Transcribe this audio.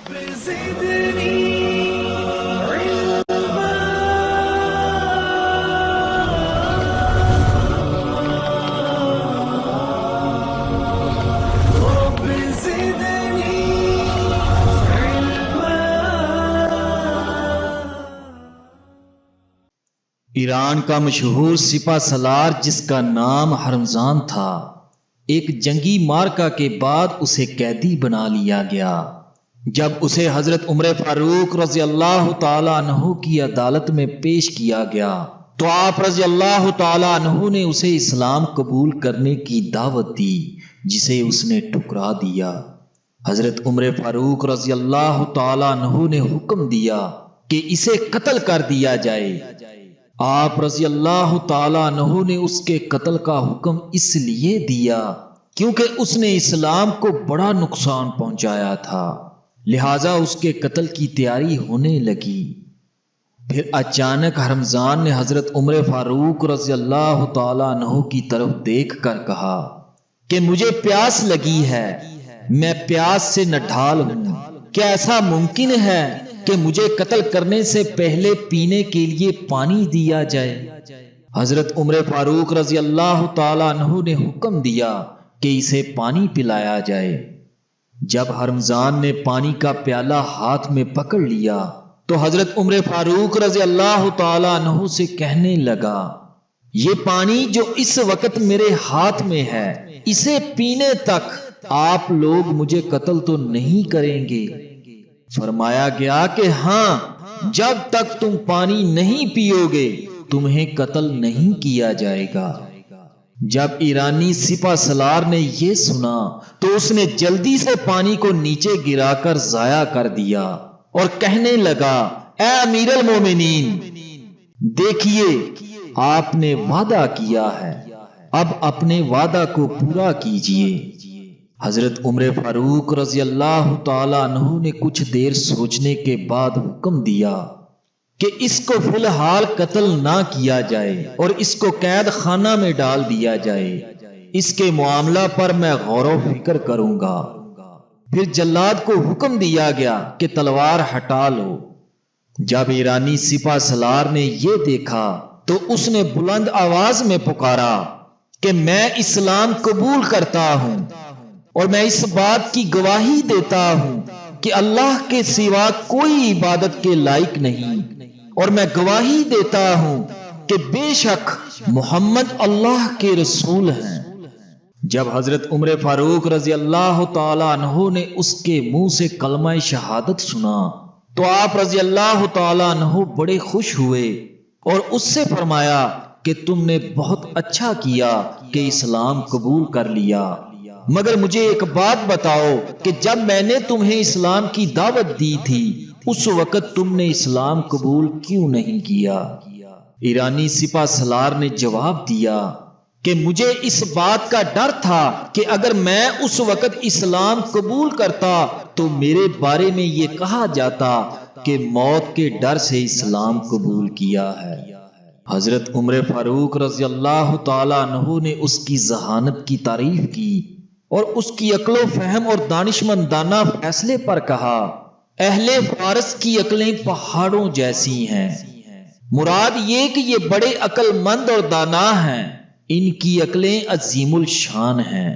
ایران کا مشہور سپہ سالار جس کا نام ہرمزان تھا، ایک جنگی مارکہ کے بعد اسے قیدی بنا لیا گیا۔ جب اسے حضرت عمر فاروق رضی اللہ تعالیٰ عنہ کی عدالت میں پیش کیا گیا تو آپ رضی اللہ تعالیٰ عنہ نے اسے اسلام قبول کرنے کی دعوت دی، جسے اس نے ٹھکرا دیا۔ حضرت عمر فاروق رضی اللہ تعالیٰ عنہ نے حکم دیا کہ اسے قتل کر دیا جائے۔ آپ رضی اللہ تعالیٰ عنہ نے اس کے قتل کا حکم اس لیے دیا کیونکہ اس نے اسلام کو بڑا نقصان پہنچایا تھا، لہذا اس کے قتل کی تیاری ہونے لگی۔ پھر اچانک ہرمزان نے حضرت عمر فاروق رضی اللہ تعالیٰ عنہ کی طرف دیکھ کر کہا کہ مجھے پیاس لگی ہے، میں پیاس سے نڈھال ہوں، کیا ایسا ممکن ہے کہ مجھے قتل کرنے سے پہلے پینے کے لیے پانی دیا جائے؟ حضرت عمر فاروق رضی اللہ تعالیٰ عنہ نے حکم دیا کہ اسے پانی پلایا جائے۔ جب ہرمزان نے پانی کا پیالہ ہاتھ میں پکڑ لیا تو حضرت عمر فاروق رضی اللہ تعالیٰ عنہ سے کہنے لگا، یہ پانی جو اس وقت میرے ہاتھ میں ہے، اسے پینے تک آپ لوگ مجھے قتل تو نہیں کریں گے؟ فرمایا گیا کہ ہاں، جب تک تم پانی نہیں پیو گے تمہیں قتل نہیں کیا جائے گا۔ جب ایرانی سپہ سالار نے یہ سنا تو اس نے جلدی سے پانی کو نیچے گرا کر ضائع کر دیا اور کہنے لگا، اے امیر المومنین، دیکھیے آپ نے وعدہ کیا ہے، اب اپنے وعدہ کو پورا کیجیے۔ حضرت عمر فاروق رضی اللہ تعالیٰ عنہ نے کچھ دیر سوچنے کے بعد حکم دیا کہ اس کو فی الحال قتل نہ کیا جائے اور اس کو قید خانہ میں ڈال دیا جائے، اس کے معاملہ پر میں غور و فکر کروں گا۔ پھر جلاد کو حکم دیا گیا کہ تلوار ہٹا لو۔ جب ایرانی سپہ سالار نے یہ دیکھا تو اس نے بلند آواز میں پکارا کہ میں اسلام قبول کرتا ہوں اور میں اس بات کی گواہی دیتا ہوں کہ اللہ کے سوا کوئی عبادت کے لائق نہیں، اور میں گواہی دیتا ہوں کہ بے شک محمد اللہ کے رسول ہیں۔ جب حضرت عمر فاروق رضی اللہ تعالی عنہ نے اس کے منہ سے کلمہ شہادت سنا تو آپ رضی اللہ تعالی عنہ بڑے خوش ہوئے اور اس سے فرمایا کہ تم نے بہت اچھا کیا کہ اسلام قبول کر لیا، مگر مجھے ایک بات بتاؤ کہ جب میں نے تمہیں اسلام کی دعوت دی تھی اس وقت تم نے اسلام قبول کیوں نہیں کیا؟ ایرانی سپہ سالار نے جواب دیا کہ مجھے اس بات کا ڈر تھا کہ اگر میں اس وقت اسلام قبول کرتا تو میرے بارے میں یہ کہا جاتا کہ موت کے ڈر سے اسلام قبول کیا ہے۔ حضرت عمر فاروق رضی اللہ تعالی عنہ نے اس کی ذہانت کی تعریف کی اور اس کی عقل و فہم اور دانشمندانہ فیصلے پر کہا، اہل فارس کی عقلیں پہاڑوں جیسی ہیں، مراد یہ کہ یہ بڑے عقل مند اور دانا ہیں، ان کی عقلیں عظیم الشان ہیں۔